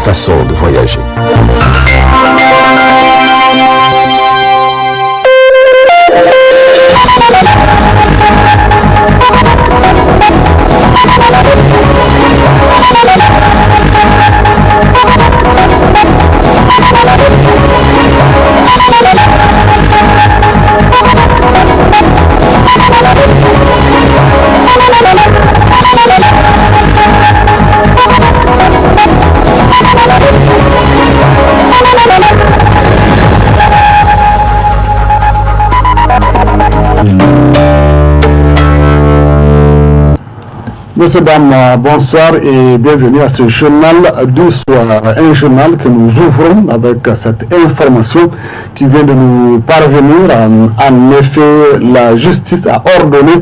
façon de voyager. Messieurs, dames, bonsoir et bienvenue à ce journal du soir. Un journal que nous ouvrons avec cette information qui vient de nous parvenir. En effet, la justice a ordonné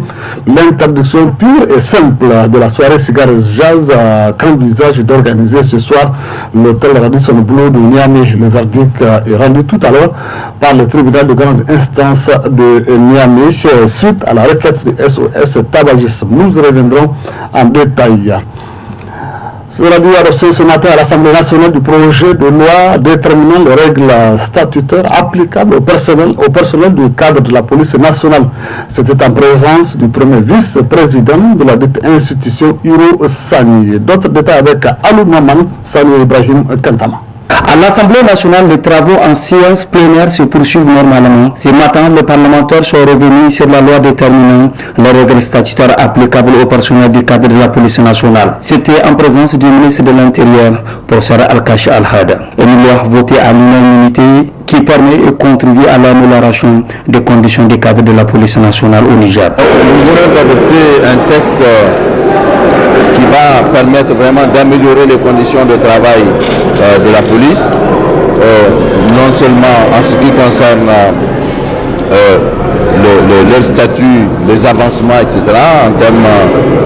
l'interdiction pure et simple de la soirée cigare jazz qu'envisage d'organiser ce soir l'hôtel Radisson Blu de Niamey. Le verdict est rendu tout à l'heure par le tribunal de grande instance de Niamey suite à la requête de SOS Tabagisme. Nous reviendrons en détail. Cela dit, adoption ce matin à l'Assemblée nationale du projet de loi déterminant les règles statutaires applicables au personnel du cadre de la police nationale. C'était en présence du premier vice-président de la dite institution, Hiro Sani. D'autres détails avec Alou Maman, Sani Ibrahim Kantama. À l'Assemblée nationale, les travaux en séance plénière se poursuivent normalement. Ce matin, les parlementaires sont revenus sur la loi déterminant les règles statutaires applicables au personnel du cadre de la police nationale. C'était en présence du ministre de l'Intérieur, professeur Al-Kachi Al-Hada. Une loi votée à l'unanimité qui permet et contribue à l'amélioration des conditions du cadre de la police nationale au Niger. Nous venons d'adopter un texte qui va permettre vraiment d'améliorer les conditions de travail de la police, non seulement en ce qui concerne leur statut, les avancements, etc.,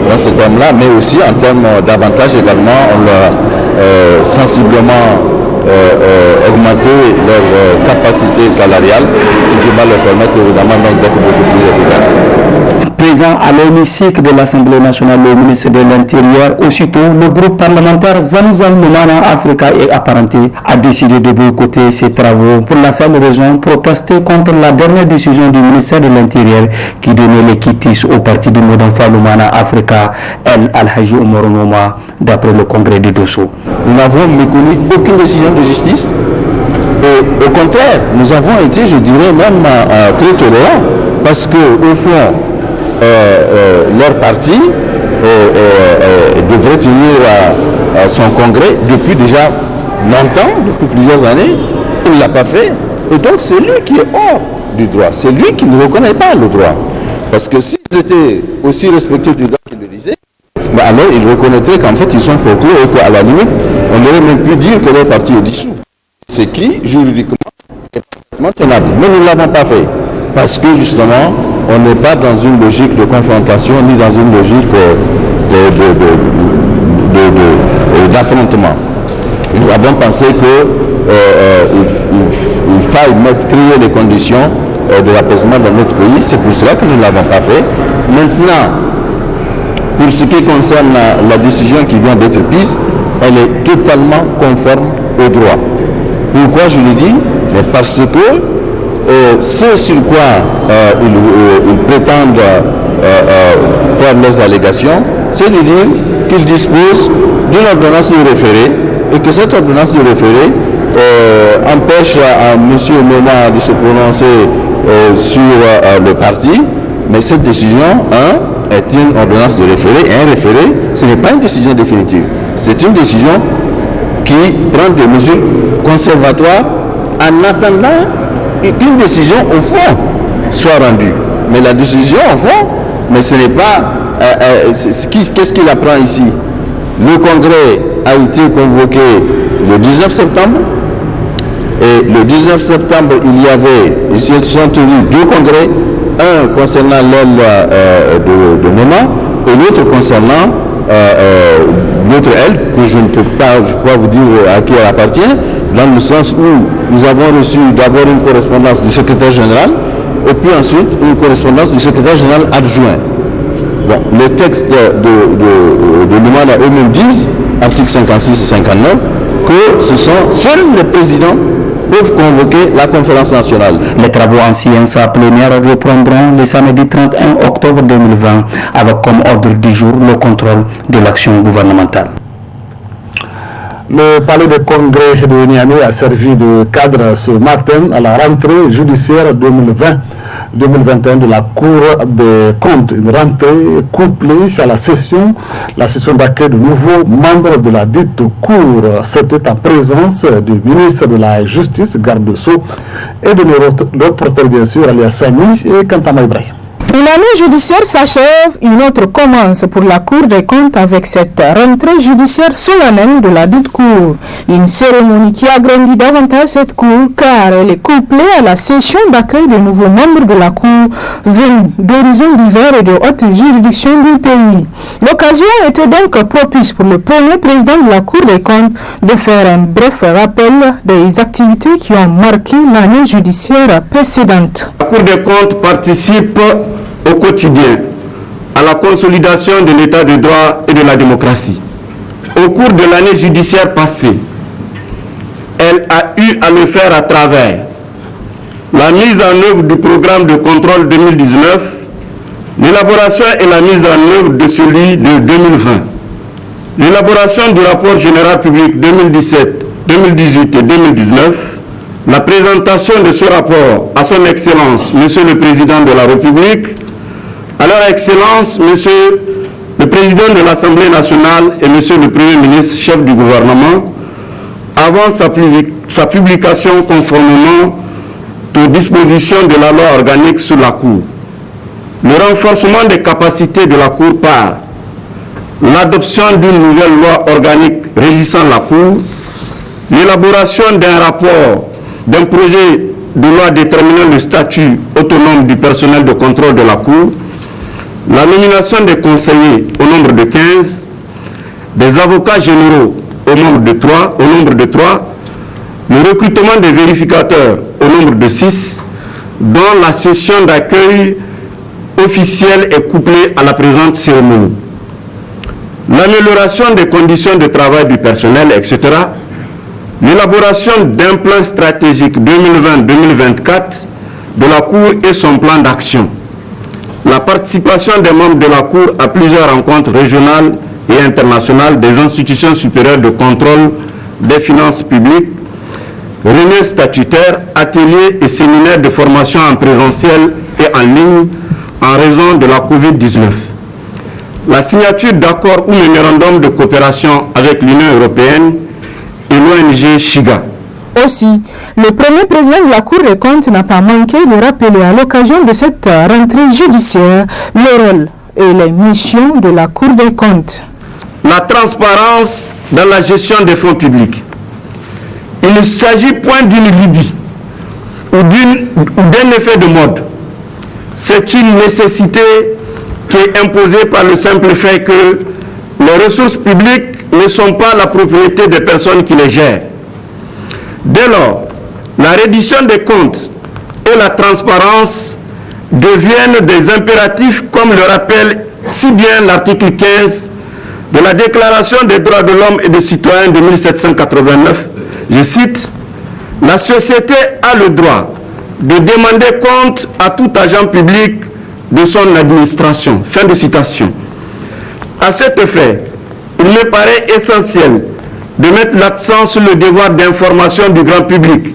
dans ce terme-là, mais aussi en termes d'avantages également, on l'a sensiblement augmenter leur capacité salariale, ce qui va leur permettre évidemment d'être beaucoup plus efficaces. Présent à l'hémicycle de l'Assemblée nationale, le ministre de l'Intérieur, aussitôt, le groupe parlementaire Zamzam Moumana Africa et apparenté a décidé de boycotter ces travaux pour la seule raison protester contre la dernière décision du ministère de l'Intérieur qui donnait les quitus au parti de Modanfa Lumana Africa, El Al-Haji Omar Noma, d'après le congrès de Dosso. Nous n'avons méconnu aucune décision de justice. Et au contraire, nous avons été, je dirais, même très tolérants, parce qu'au fond, leur parti devrait tenir son congrès depuis déjà longtemps, depuis plusieurs années. Il ne l'a pas fait. Et donc c'est lui qui est hors du droit. C'est lui qui ne reconnaît pas le droit. Parce que s'ils étaient aussi respectueux du droit qu'il le disait, ben alors ils reconnaîtraient qu'en fait ils sont folklore et qu'à la limite, on aurait même pu dire que leur parti est dissous. Ce qui, juridiquement, est parfaitement tenable. Mais nous ne l'avons pas fait. Parce que justement, on n'est pas dans une logique de confrontation ni dans une logique d'affrontement. Nous avons pensé qu'il faille créer les conditions de l'apaisement dans notre pays. C'est pour cela que nous ne l'avons pas fait. Maintenant, pour ce qui concerne la décision qui vient d'être prise, elle est totalement conforme au droit. Pourquoi je le dis? Parce que ce sur quoi ils prétendent faire leurs allégations, c'est de dire qu'ils disposent d'une ordonnance de référé et que cette ordonnance de référé empêche à M. Noma de se prononcer sur le parti, mais cette décision, est une ordonnance de référé, et un référé, ce n'est pas une décision définitive. C'est une décision qui prend des mesures conservatoires en attendant qu'une décision au fond soit rendue. Mais la décision au fond, mais ce n'est pas... qu'est-ce qu'il apprend ici? Le congrès a été convoqué le 19 septembre, et le 19 septembre, ils se sont tenus deux congrès, un concernant l'aile de Noma et l'autre concernant l'autre aile, que je ne peux pas vous dire à qui elle appartient, dans le sens où nous avons reçu d'abord une correspondance du secrétaire général et puis ensuite une correspondance du secrétaire général adjoint. Bon, les textes de Noma eux-mêmes disent, articles 56 et 59, que seuls les présidents peuvent convoquer la conférence nationale. Les travaux en séance plénière reprendront le samedi 31 octobre 2020 avec comme ordre du jour le contrôle de l'action gouvernementale. Le palais de congrès de Niamey a servi de cadre ce matin à la rentrée judiciaire 2020-2021 de la Cour des comptes. Une rentrée couplée à la session d'accueil de nouveaux membres de la dite Cour. C'était en présence du ministre de la Justice, garde de Sceaux, et de nos reporters bien sûr, alias Samy et Kantama Ibrahim. Une année judiciaire s'achève, une autre commence pour la Cour des comptes avec cette rentrée judiciaire solennelle de la dite Cour. Une cérémonie qui agrandit davantage cette Cour car elle est couplée à la session d'accueil de nouveaux membres de la Cour venus d'horizons divers et de hautes juridictions du pays. L'occasion était donc propice pour le premier président de la Cour des comptes de faire un bref rappel des activités qui ont marqué l'année judiciaire précédente. La Cour des comptes participe au quotidien à la consolidation de l'état de droit et de la démocratie. Au cours de l'année judiciaire passée, elle a eu à le faire à travers la mise en œuvre du programme de contrôle 2019, l'élaboration et la mise en œuvre de celui de 2020, l'élaboration du rapport général public 2017, 2018 et 2019, la présentation de ce rapport à son Excellence, Monsieur le Président de la République, à leur Excellence, Monsieur le Président de l'Assemblée nationale et Monsieur le Premier ministre, chef du gouvernement, avant sa publication conformément aux dispositions de la loi organique sur la Cour. Le renforcement des capacités de la Cour par l'adoption d'une nouvelle loi organique régissant la Cour, l'élaboration d'un projet de loi déterminant le statut autonome du personnel de contrôle de la Cour, la nomination des conseillers au nombre de 15, des avocats généraux au nombre de 3, le recrutement des vérificateurs au nombre de 6, dont la session d'accueil officielle est couplée à la présente cérémonie. L'amélioration des conditions de travail du personnel, etc. L'élaboration d'un plan stratégique 2020-2024 de la Cour et son plan d'action. La participation des membres de la Cour à plusieurs rencontres régionales et internationales des institutions supérieures de contrôle des finances publiques, réunions statutaires, ateliers et séminaires de formation en présentiel et en ligne en raison de la Covid-19. La signature d'accords ou mémorandums de coopération avec l'Union européenne et l'ONG Shiga. Aussi, le premier président de la Cour des comptes n'a pas manqué de rappeler à l'occasion de cette rentrée judiciaire le rôle et les missions de la Cour des comptes. La transparence dans la gestion des fonds publics. Il ne s'agit point d'une lubie ou d'un effet de mode. C'est une nécessité qui est imposée par le simple fait que les ressources publiques ne sont pas la propriété des personnes qui les gèrent. Dès lors, la reddition des comptes et la transparence deviennent des impératifs comme le rappelle si bien l'article 15 de la Déclaration des droits de l'homme et des citoyens de 1789. Je cite, « La société a le droit de demander compte à tout agent public de son administration. » Fin de citation. À cet effet, il me paraît essentiel de mettre l'accent sur le devoir d'information du grand public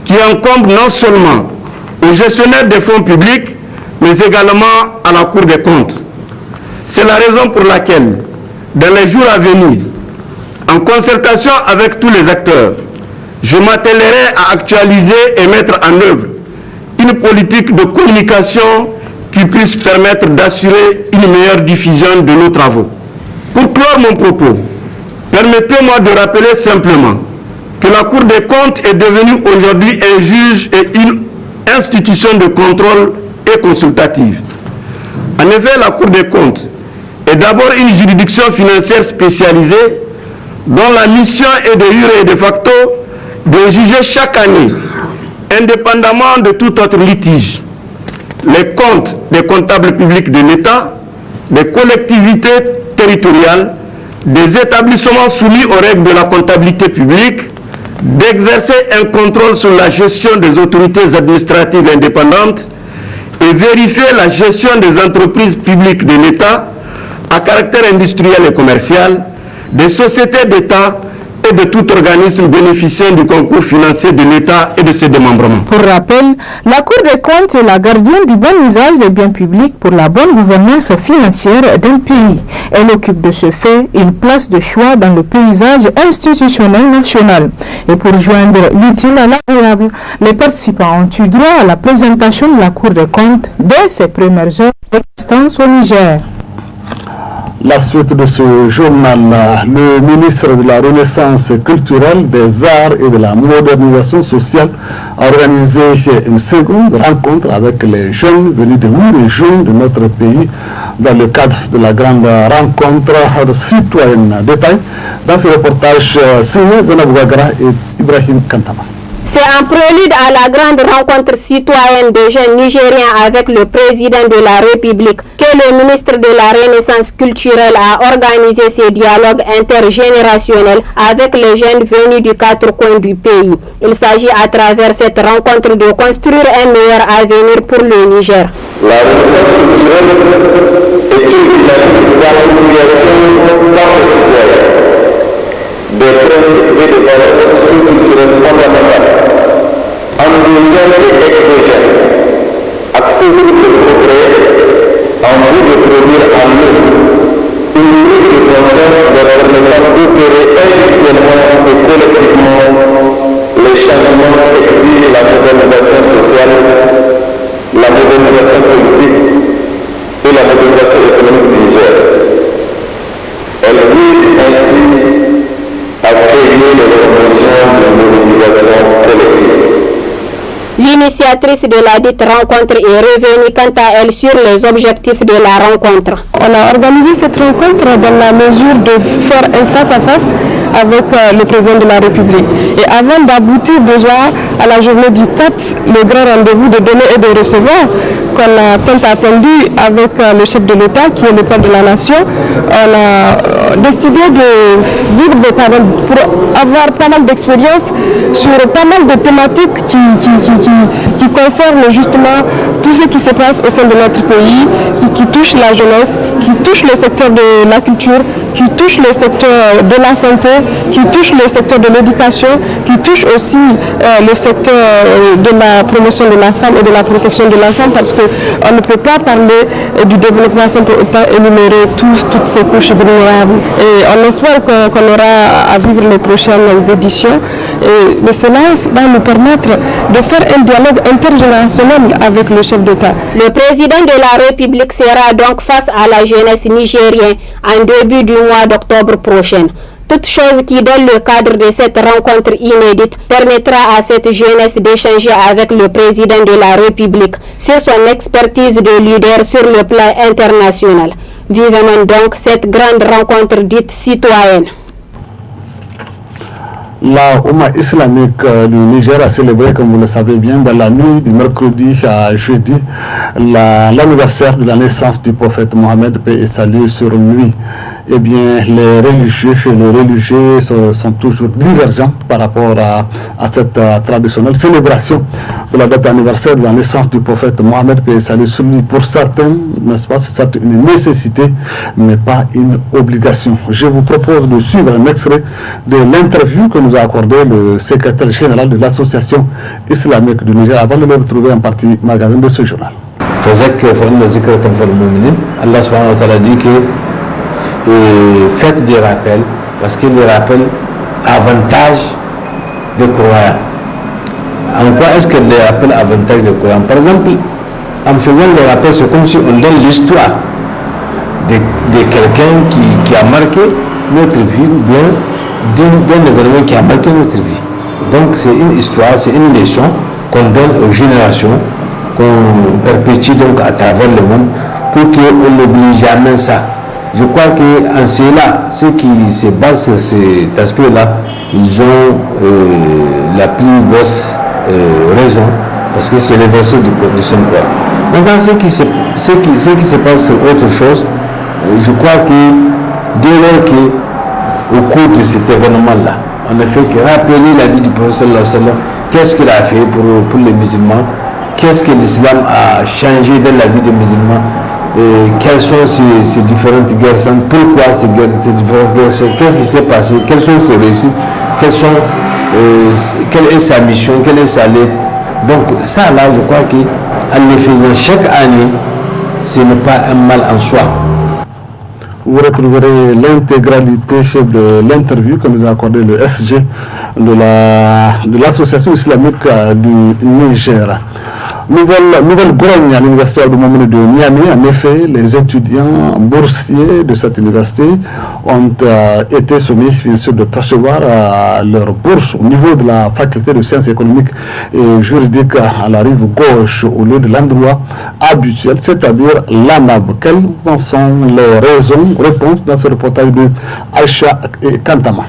qui incombe non seulement aux gestionnaires des fonds publics, mais également à la Cour des comptes. C'est la raison pour laquelle, dans les jours à venir, en concertation avec tous les acteurs, je m'attellerai à actualiser et mettre en œuvre une politique de communication qui puisse permettre d'assurer une meilleure diffusion de nos travaux. Pour clore mon propos, permettez-moi de rappeler simplement que la Cour des comptes est devenue aujourd'hui un juge et une institution de contrôle et consultative. En effet, la Cour des comptes est d'abord une juridiction financière spécialisée dont la mission est de jure et de facto de juger chaque année, indépendamment de tout autre litige, les comptes des comptables publics de l'État, des collectivités territoriales, des établissements soumis aux règles de la comptabilité publique, d'exercer un contrôle sur la gestion des autorités administratives indépendantes et vérifier la gestion des entreprises publiques de l'État à caractère industriel et commercial, des sociétés d'État et de tout organisme bénéficiant du concours financier de l'État et de ses démembrements. Pour rappel, la Cour des comptes est la gardienne du bon usage des biens publics pour la bonne gouvernance financière d'un pays. Elle occupe de ce fait une place de choix dans le paysage institutionnel national. Et pour joindre l'utile à l'agréable, les participants ont eu droit à la présentation de la Cour des comptes dès ses premières heures d'existence au Niger. La suite de ce journal, le ministre de la Renaissance culturelle, des arts et de la modernisation sociale a organisé une seconde rencontre avec les jeunes venus de 8 régions de notre pays dans le cadre de la grande rencontre citoyenne. Détail dans ce reportage signé Zanab Ouaggara et Ibrahim Kantama. C'est un prélude à la grande rencontre citoyenne des jeunes Nigériens avec le président de la République que le ministre de la Renaissance culturelle a organisé ces dialogues intergénérationnels avec les jeunes venus des 4 coins du pays. Il s'agit à travers cette rencontre de construire un meilleur avenir pour le Niger. La Renaissance culturelle est une dynamique d'appropriation par les citoyens des principes et des valeurs socioculturelles fondamentales, endogènes et exogènes, accessibles et progrès, en vue de produire en nous une prise de conscience leur permettant d'opérer individuellement et collectivement les changements qu'exige la modernisation sociale, la modernisation politique et la modernisation économique du Niger. Elle vise ainsi à créer les conditions de mobilisation collective. L'initiatrice de la dite rencontre est revenue quant à elle sur les objectifs de la rencontre. On a organisé cette rencontre dans la mesure de faire un face-à-face avec le président de la République. Et avant d'aboutir déjà à la journée du 4, le grand rendez-vous de donner et de recevoir, qu'on a tant attendu avec le chef de l'État, qui est le père de la nation, on a décidé de vivre des paroles pour avoir pas mal d'expérience sur pas mal de thématiques qui concernent justement tout ce qui se passe au sein de notre pays, qui touche la jeunesse, qui touche le secteur de la culture, qui touche le secteur de la santé, qui touche le secteur de l'éducation, qui touche aussi le secteur de la promotion de la femme et de la protection de l'enfant, parce qu'on ne peut pas parler du développement sans pour autant énumérer toutes ces couches vulnérables. Et on espère qu'on aura à vivre les prochaines éditions. Mais cela va nous permettre de faire un dialogue intergénérationnel avec le chef d'État. Le président de la République sera donc face à la jeunesse nigérienne en début du mois d'octobre prochain. Toute chose qui, dans le cadre de cette rencontre inédite, permettra à cette jeunesse d'échanger avec le président de la République sur son expertise de leader sur le plan international. Vivement donc cette grande rencontre dite citoyenne. La Oumma islamique du Niger a célébré, comme vous le savez bien, dans la nuit du mercredi à jeudi, l'anniversaire de la naissance du prophète Mohammed, paix et salut sur lui. Eh bien, les religieux sont toujours divergents par rapport à cette traditionnelle célébration de la date anniversaire de la naissance du prophète Mohammed, paix et salut sur lui. Pour certains, n'est-ce pas, c'est certes une nécessité, mais pas une obligation. Je vous propose de suivre un extrait de l'interview que nous a accordé le secrétaire général de l'association islamique du Niger avant de le retrouver en partie magasin de ce journal. Allah subhanahu wa ta'ala dit que faites des rappels, parce que les rappels avantage de croyants. En quoi est-ce que les rappels avantage de croyants? Par exemple, en faisant les rappels, c'est comme si on donne l'histoire de quelqu'un qui a marqué notre vie, ou bien d'un événement qui a marqué notre vie. Donc c'est une histoire, c'est une leçon qu'on donne aux générations, qu'on perpétue donc à travers le monde, pour qu'on n'oublie jamais ça. Je crois qu'en cela, ceux qui se basent sur cet aspect-là, ils ont la plus grosse raison, parce que c'est le verset du Saint-Coran. Maintenant, ce qui se passe sur autre chose, je crois que dès lors que au cours de cet événement-là. On a fait que rappeler la vie du prophète sallallahu alayhi wa sallam, qu'est-ce qu'il a fait pour les musulmans, qu'est-ce que l'islam a changé dans la vie des musulmans, et quelles sont ces différentes guerres saintes, pourquoi ces différentes guerres saintes, qu'est-ce qui s'est passé, quelles sont ses réussites, quelle est sa mission, quelle est sa lettre. Donc ça là, je crois qu'en le faisant chaque année, ce n'est pas un mal en soi. Vous retrouverez l'intégralité de l'interview que nous a accordé le SG de l'association islamique du Niger. Nouvelle grogne à l'université de Momoni de Niamey. En effet, les étudiants boursiers de cette université ont été soumis, bien sûr, de percevoir leur bourse au niveau de la faculté de sciences économiques et juridiques à la rive gauche au lieu de l'endroit habituel, c'est-à-dire l'ANAB. Quelles en sont les raisons? Réponse dans ce reportage de Aïcha et Kantama.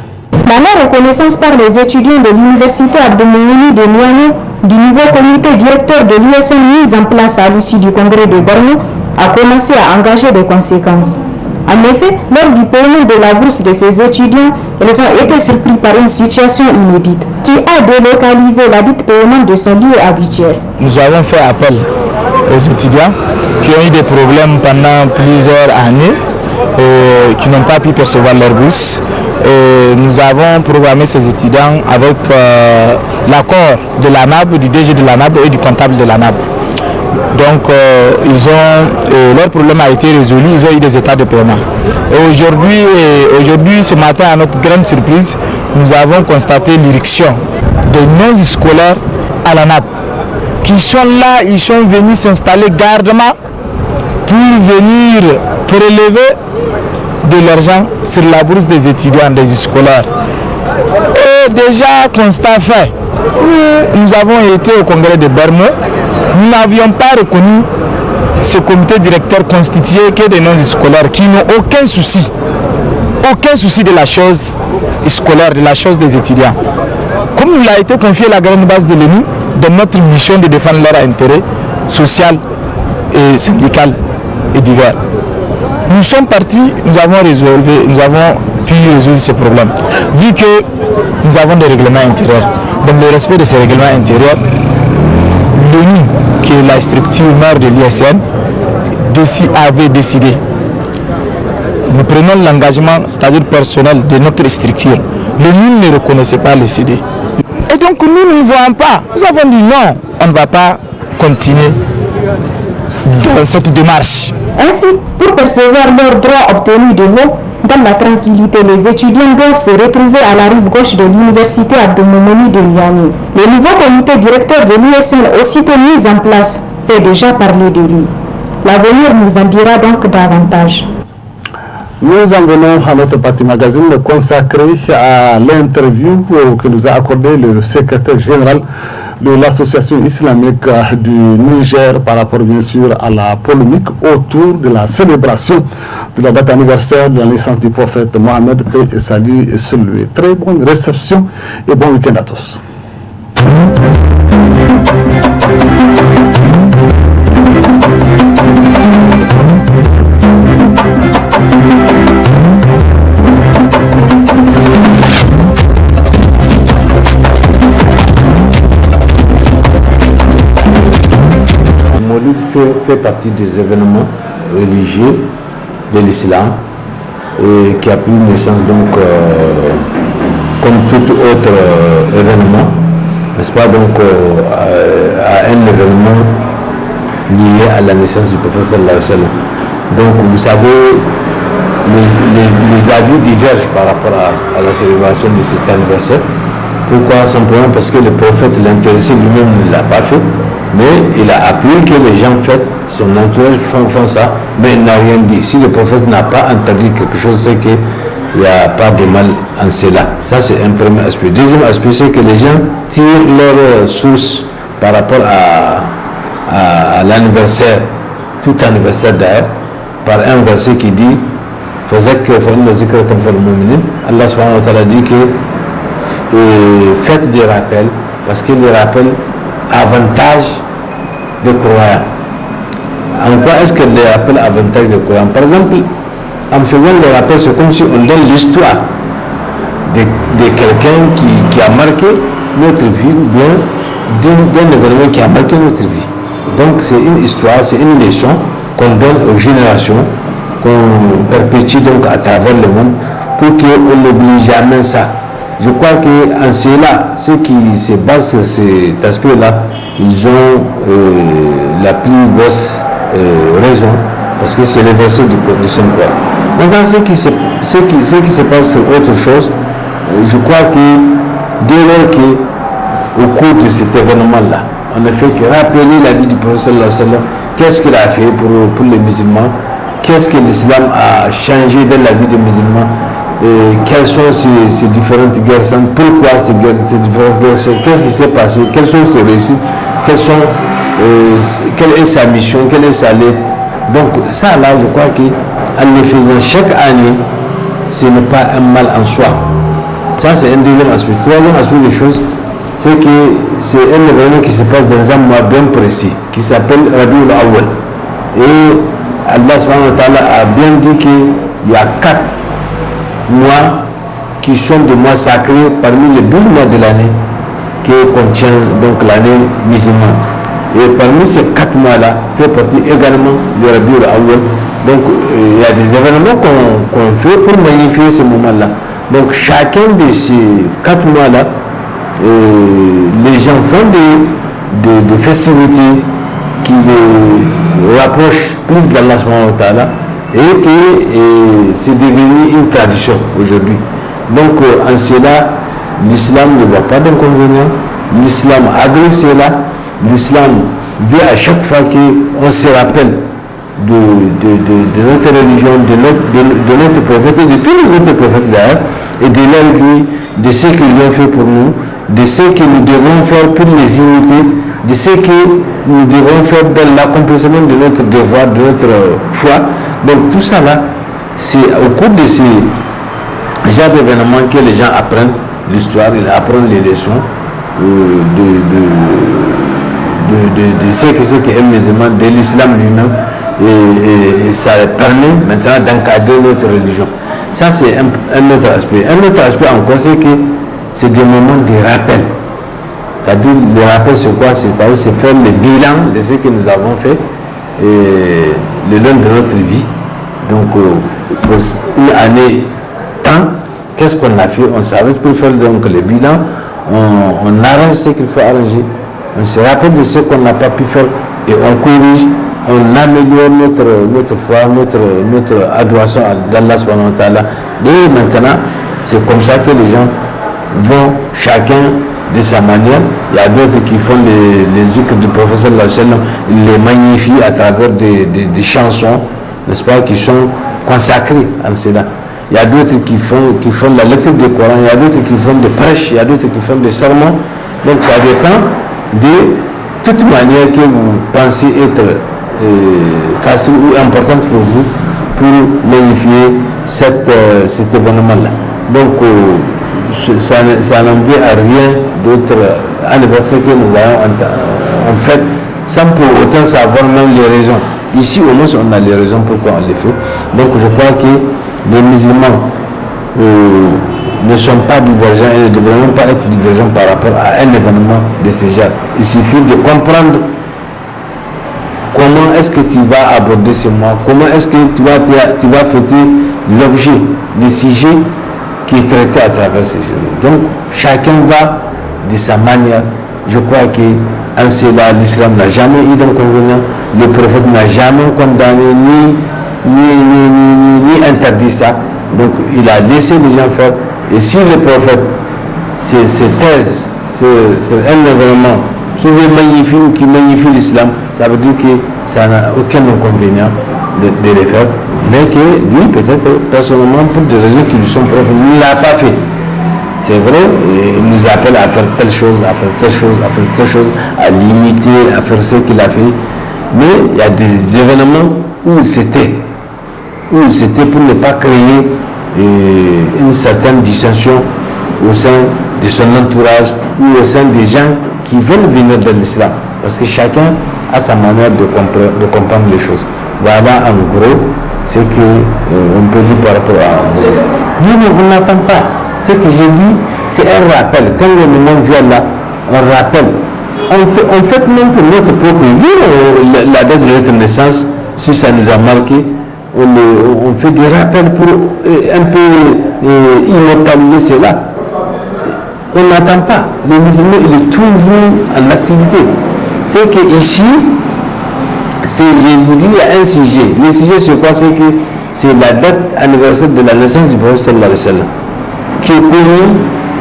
La non-reconnaissance par les étudiants de l'université Abdoumouni de Niamey du nouveau comité directeur de l'USN mis en place à l'issue du congrès de Borno a commencé à engager des conséquences. En effet, lors du paiement de la bourse de ces étudiants, ils ont été surpris par une situation inédite qui a délocalisé la dite paiement de son lieu habituel. Nous avons fait appel aux étudiants qui ont eu des problèmes pendant plusieurs années et qui n'ont pas pu percevoir leur bourse. Et nous avons programmé ces étudiants avec l'accord de l'ANAB, du DG de l'ANAB et du comptable de l'ANAB. Donc leur problème a été résolu, ils ont eu des états de paiement. Et aujourd'hui, ce matin, à notre grande surprise, nous avons constaté l'irruption des non-scolaires à l'ANAB qui sont là, ils sont venus s'installer gardement pour venir prélever de l'argent sur la bourse des étudiants, des scolaires. Et déjà, constat fait, nous avons été au congrès de Borno, nous n'avions pas reconnu ce comité directeur constitué que des non-scolaires qui n'ont aucun souci de la chose scolaire, de la chose des étudiants. Comme il a été confié la grande base de l'ENU, de notre mission de défendre leur intérêt social et syndical et divers. Nous sommes partis, nous avons pu résoudre ces problèmes. Vu que nous avons des règlements intérieurs, dans le respect de ces règlements intérieurs, l'ONU, qui est la structure mère de l'ISN, avait décidé. Nous prenons l'engagement, c'est-à-dire personnel, de notre structure. L'ONU ne reconnaissait pas les CD. Et donc nous ne voyons pas. Nous avons dit non, on ne va pas continuer dans cette démarche. Ainsi, pour percevoir leurs droits obtenus de l'eau, dans la tranquillité, les étudiants doivent se retrouver à la rive gauche de l'université Abdoumouni de Niamey. Le nouveau comité directeur de l'USN, aussitôt mis en place, fait déjà parler de lui. L'avenir nous en dira donc davantage. Nous en venons à notre partie magazine consacrée à l'interview que nous a accordé le secrétaire général de l'association islamique du Niger par rapport bien sûr à la polémique autour de la célébration de la date anniversaire de la naissance du prophète Mohammed, paix et salut et sur lui. Très bonne réception et bon week-end à tous. Fait partie des événements religieux de l'islam et qui a pris naissance donc comme tout autre événement, n'est-ce pas, donc à un événement lié à la naissance du prophète sallallahu alayhi wa sallam. Donc vous savez, les avis divergent par rapport à la célébration de cet anniversaire. Pourquoi? Simplement parce que le prophète, l'intéressé lui-même ne l'a pas fait, mais il a appuyé que les gens font, son entourage font ça, mais il n'a rien dit. Si le prophète n'a pas interdit quelque chose, c'est qu'il n'y a pas de mal en cela. Ça, c'est un premier aspect. Deuxième aspect, c'est que les gens tirent leur source par rapport à l'anniversaire, tout anniversaire d'ailleurs, par un verset qui dit Allah subhanahu wa ta'ala dit que faites des rappels, parce que les rappels avantage les croyants. En quoi est-ce que les rappels avantage les croyants? Par exemple, en faisant les rappels, c'est comme si on donne l'histoire de quelqu'un qui a marqué notre vie ou bien d'un événement qui a marqué notre vie. Donc c'est une histoire, c'est une leçon qu'on donne aux générations, qu'on perpétue donc à travers le monde pour qu'on n'oublie jamais ça. Je crois qu'en cela, ceux qui se basent sur cet aspect-là, ils ont la plus grosse raison, parce que c'est le verset de son corps. Maintenant, ce qui se passe sur autre chose, je crois que dès lors qu'au cours de cet événement-là, on ne fait que rappeler la vie du prophète sallallahu alayhi wa sallam, qu'est-ce qu'il a fait pour les musulmans, qu'est-ce que l'islam a changé dans la vie des musulmans, quelles sont ces différentes guerres saintes, pourquoi ces différentes guerres saintes, qu'est-ce qui s'est passé, quelles sont ses réussites, quelle est sa mission, quelle est sa lettre. Donc ça là, je crois qu'en le faisant chaque année, ce n'est pas un mal en soi. Ça c'est un deuxième aspect. Troisième aspect des choses, c'est que c'est un événement qui se passe dans un mois bien précis, qui s'appelle Rabiul Awwal. Et Allah subhanahu wa ta'ala a bien dit qu'il y a 4 mois qui sont des mois sacrés parmi les 12 mois de l'année qui contient donc l'année musulmane. Et parmi ces 4 mois-là, fait partie également de Rabiul Awwal. Donc il y a des événements qu'on fait pour magnifier ce moment-là. Donc chacun de ces 4 mois-là, les gens font des festivités qui les rapprochent plus d'Allah subhanahu wa ta'ala et que c'est devenu une tradition aujourd'hui. Donc en cela, l'islam ne voit pas d'inconvénient, l'islam adore cela, l'islam veut à chaque fois qu'on se rappelle de notre religion, de notre prophète et de tous les autres prophètes d'ailleurs, et de leur vie, de ce qu'ils ont fait pour nous, de ce que nous devons faire pour les imiter, de ce que nous devons faire dans l'accomplissement de notre devoir, de notre foi. Donc tout ça là, c'est au cours de ces genre d'événements que les gens apprennent l'histoire, ils apprennent les leçons de ce que c'est qu'un musulman, de l'islam lui-même, et ça permet maintenant d'encadrer notre religion. Ça c'est un autre aspect. Un autre aspect encore, c'est que c'est des moments de rappel. C'est-à-dire, le rappel c'est quoi? C'est-à-dire c'est faire le bilan de ce que nous avons fait le long de notre vie. Donc pour une année temps, qu'est-ce qu'on a fait? On s'arrête pour faire donc le bilan, on arrange ce qu'il faut arranger, on se rappelle de ce qu'on n'a pas pu faire et on corrige, on améliore notre foi, notre adoration à Allah subhanahu wa ta'ala. Et maintenant, c'est comme ça que les gens vont chacun de sa manière. Il y a d'autres qui font les zikrs du prophète sallallahu alayhi wa sallam, ils les magnifient à travers des chansons, n'est-ce pas, qui sont consacrées en cela. Il y a d'autres qui font la lecture du Coran, il y a d'autres qui font des prêches, il y a d'autres qui font des sermons. Donc ça dépend de toute manière que vous pensez être facile ou importante pour vous pour magnifier cet événement-là. Donc ça n'envie à rien d'autre anniversaire que nous voyons en fait, sans pour autant savoir même les raisons. Ici au moins on a les raisons pourquoi on les fait. Donc je crois que les musulmans ne sont pas divergents et ne devraient même pas être divergents par rapport à un événement de ce genre. Il suffit de comprendre comment est-ce que tu vas aborder ce mois, comment est-ce que tu vas fêter l'objet, le sujet qui est traité à travers ces choses. Donc chacun va de sa manière. Je crois qu'en cela, l'islam n'a jamais eu d'inconvénient, le prophète n'a jamais condamné ni interdit ça. Donc il a laissé les gens faire. Et si le prophète se taise, c'est un événement qui veut magnifier ou qui magnifie l'islam, ça veut dire que ça n'a aucun inconvénient de le faire. Mais que lui, peut-être personnellement, pour des raisons qui lui sont propres, ne l'a pas fait. C'est vrai, il nous appelle à faire telle chose, à faire telle chose, à faire telle chose, à limiter, à faire ce qu'il a fait. Mais il y a des événements où c'était pour ne pas créer une certaine dissension au sein de son entourage ou au sein des gens qui veulent venir de l'islam. Parce que chacun a sa manière de comprendre les choses. Voilà en gros ce qu'on peut dire par rapport à... Non, on n'attend pas. Ce que j'ai dit, c'est un rappel. Quand le moment vient là, on rappelle. On fait même pour notre propre vie, la date de notre naissance, si ça nous a marqué, on fait des rappels pour un peu immortaliser cela. On n'attend pas. Le musulman, il est toujours en activité. C'est qu'ici, je vous dis, il y a un sujet. Le sujet, c'est quoi? C'est que c'est la date anniversaire de la naissance du prophète sallallahu alayhi wa sallam, qui est connue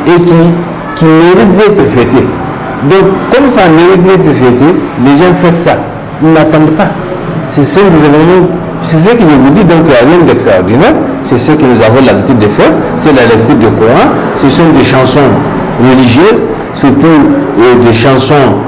et qui mérite d'être fêtée. Donc, comme ça mérite d'être fêté, les gens fêtent ça. Ils n'attendent pas. Ce sont des événements. C'est ce que je vous dis, donc il n'y a rien d'extraordinaire. C'est ce que nous avons l'habitude de faire. C'est la lecture du Coran. Ce sont des chansons religieuses, surtout des chansons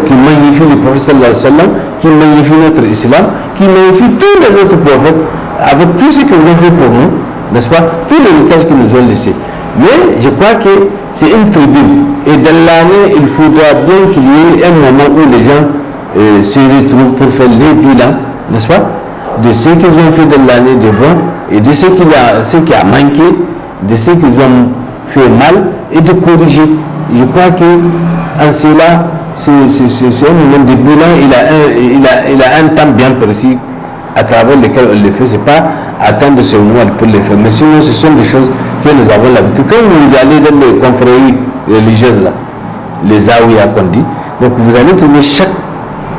qui magnifient le prophète sallallahu alayhi wa sallam, qui magnifient notre islam, qui magnifient tous les autres prophètes, avec tout ce qu'ils ont fait pour nous, n'est-ce pas? Tout l'héritage qu'ils nous ont laissé. Mais je crois que c'est une tribune. Et dans l'année, il faudra bien qu'il y ait un moment où les gens se retrouvent pour faire les bilans, n'est-ce pas? De ce qu'ils ont fait dans l'année de bon et de ce qui a manqué, de ce qu'ils ont fait mal et de corriger. Je crois que en cela, c'est un moment de bilan. Il a un temps bien précis à travers lequel on le fait. Ce n'est pas attendre ce moment pour le faire. Mais sinon, ce sont des choses que nous avons l'habitude. Quand vous allez dans les confréries religieuses, là, les Aouïa qu'on dit, donc vous allez trouver chaque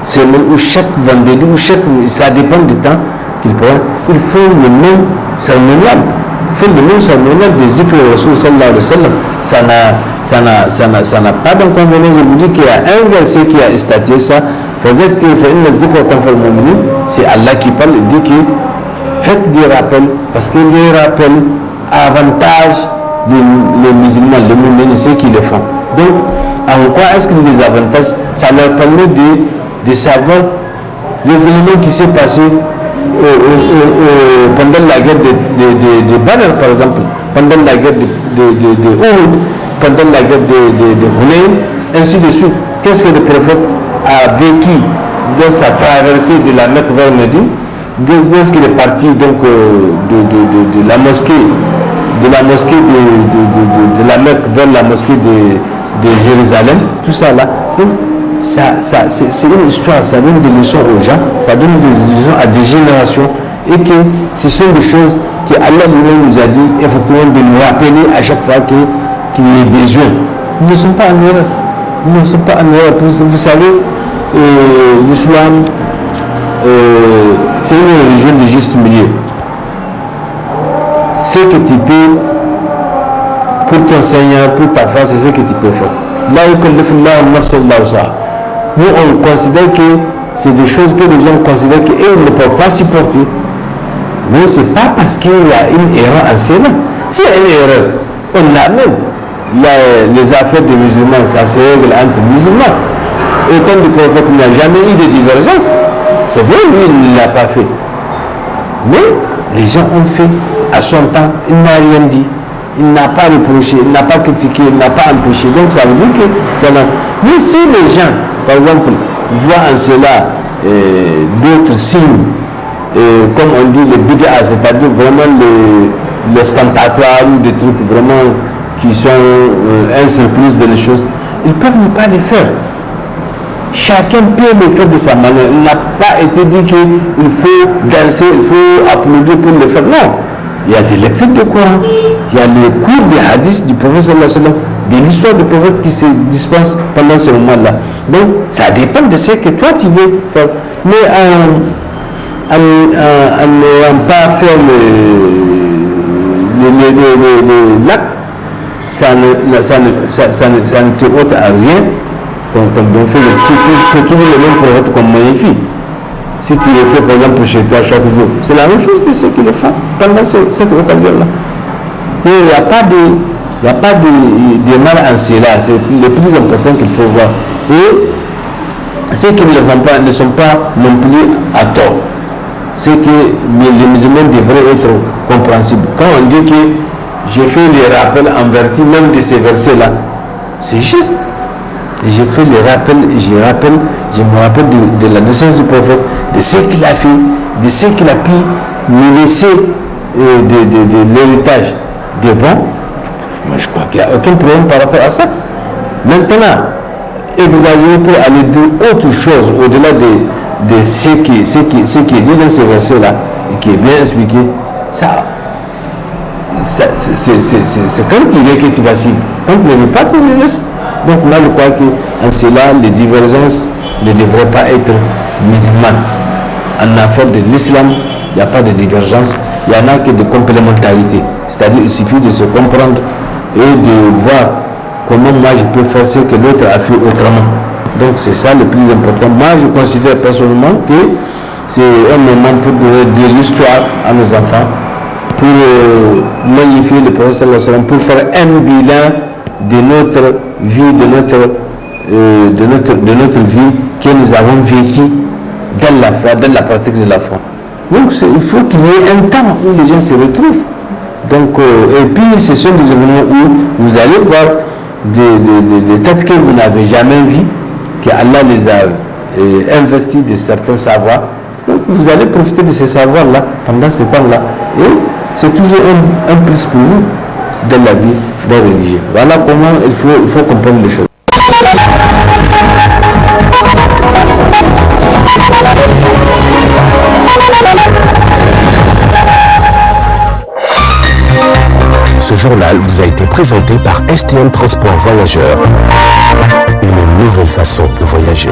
semaine ou chaque vendredi ou ça dépend du temps qu'ils prennent, ils font le même cérémonial. Ils font le même cérémonial des zikr Rasul sallallahu alayhi wa sallam. Ça n'a pas d'inconvénient. Je vous dis qu'il y a un verset qui a statué ça. C'est Allah qui parle, il dit que faites des rappels, parce que les rappels avantage les musulmans, les musulmans, ceux qui le font. Donc, en quoi est-ce que les avantages? Ça leur permet de savoir l'événement qui s'est passé pendant la guerre de Badr, par exemple, pendant la guerre de Uhud, pendant la guerre de Hunayn, ainsi de suite. Qu'est-ce que le prophète a vécu dans sa traversée de la Mecque vers Médine? Où est-ce qu'il est parti donc de la mosquée de la Mecque vers la mosquée de Jérusalem, tout ça là. Donc, c'est une histoire, ça donne des leçons aux gens, ça donne des leçons à des générations, et que ce sont des choses que Allah nous a dit effectivement de nous rappeler à chaque fois qu'il y ait besoin. Nous ne sommes pas en erreur. Nous ne sommes pas en erreur. Vous savez, l'islam, c'est une religion de juste milieu. Ce que tu peux pour ton Seigneur, pour ta femme, c'est ce que tu peux faire. Nous, on considère que c'est des choses que les gens considèrent qu'ils ne peuvent pas supporter. Mais ce n'est pas parce qu'il y a une erreur ancienne. S'il y a une erreur, on l'amène. Les affaires des musulmans, ça se règle entre musulmans. Autant du prophète, il n'y a jamais eu de divergence. C'est vrai, lui, il ne l'a pas fait. Mais les gens ont fait à son temps, il n'a rien dit. Il n'a pas reproché, il n'a pas critiqué, il n'a pas empêché. Donc ça veut dire que ça n'a... Mais si les gens, par exemple, voient en cela d'autres signes, comme on dit les bid'a, c'est-à-dire vraiment les ostentatoires ou des trucs vraiment qui sont un surprise de les choses, ils peuvent ne pas les faire. Chacun peut le faire de sa manière. Il n'a pas été dit qu'il faut danser, il faut applaudir pour le faire. Non. Il y a des lectures de Coran, il y a les cours des hadiths du prophète sallallahu alayhi wa sallam, de l'histoire du prophète qui se dispense pendant ce moment-là. Donc, ça dépend de ce que toi tu veux faire. Mais en n'ayant pas fait l'acte, ça ne te ôte à rien. Donc, surtout le même prophète comme magnifie. Si tu le fais par exemple chez toi chaque jour, c'est la même chose que ceux qui le font pendant cette occasion-là. Il n'y a pas de mal en cela, c'est le plus important qu'il faut voir. Et ceux qui ne le font pas ne sont pas non plus à tort. C'est que les musulmans devraient être compréhensibles. Quand on dit que j'ai fait les rappels en vertu même de ces versets-là, c'est juste. Et j'ai fait les rappels, et je me rappelle de la naissance du prophète, de ce qu'il a fait, de ce qu'il a pu nous laisser de l'héritage de bon. Moi, je crois qu'il n'y a aucun problème par rapport à ça. Maintenant, exagérer pour aller dire autre chose au-delà de ce qui est dit dans ces versets-là, et qui est bien expliqué, c'est quand il est que tu vas suivre. Quand il n'est pas, tu le laisses. Donc moi, je crois qu'en cela, les divergences ne devraient pas être musulmanes. En affaire de l'islam, il n'y a pas de divergence, il n'y en a que de complémentarité. C'est-à-dire qu'il suffit de se comprendre et de voir comment moi je peux faire ce que l'autre a fait autrement. Donc c'est ça le plus important. Moi je considère personnellement que c'est un moment pour donner de l'histoire à nos enfants, pour magnifier le prophète, pour faire un bilan de notre vie, de notre vie que nous avons vécu dans la foi, dans la pratique de la foi. Donc il faut qu'il y ait un temps où les gens se retrouvent. Donc, et puis ce sont des événements où vous allez voir des têtes que vous n'avez jamais vues, que Allah les a investis de certains savoirs. Donc vous allez profiter de ces savoirs-là pendant ce temps-là. Et c'est toujours un plus pour vous dans la vie d'un religieux. Voilà comment il faut comprendre les choses. Ce journal vous a été présenté par STM Transport Voyageurs. Une nouvelle façon de voyager.